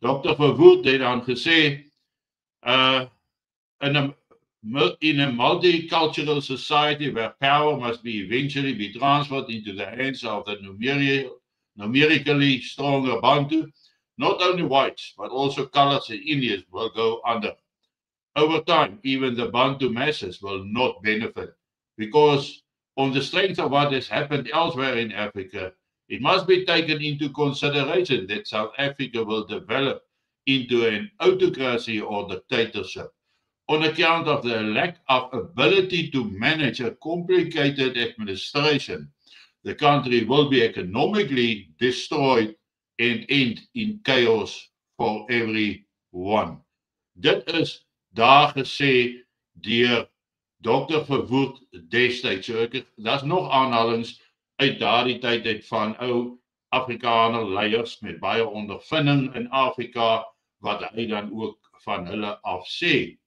Dr. Verwoerd het dan gesê, in a multicultural society where power must be eventually be transferred into the hands of the numerically stronger Bantu, not only whites, but also colors and Indians will go under. Over time, even the Bantu masses will not benefit because on the strength of what has happened elsewhere in Africa, it must be taken into consideration that South Africa will develop into an autocracy or dictatorship on account of the lack of ability to manage a complicated administration. The country will be economically destroyed and end in chaos for everyone. Dit is daar gesê deur Dr. Verwoerd destyds. So daar's nog aanhalings uit daardie tyd uit van ou Afrikaner leiers met baie ondervinding in Afrika wat hy dan ook van hulle af sê.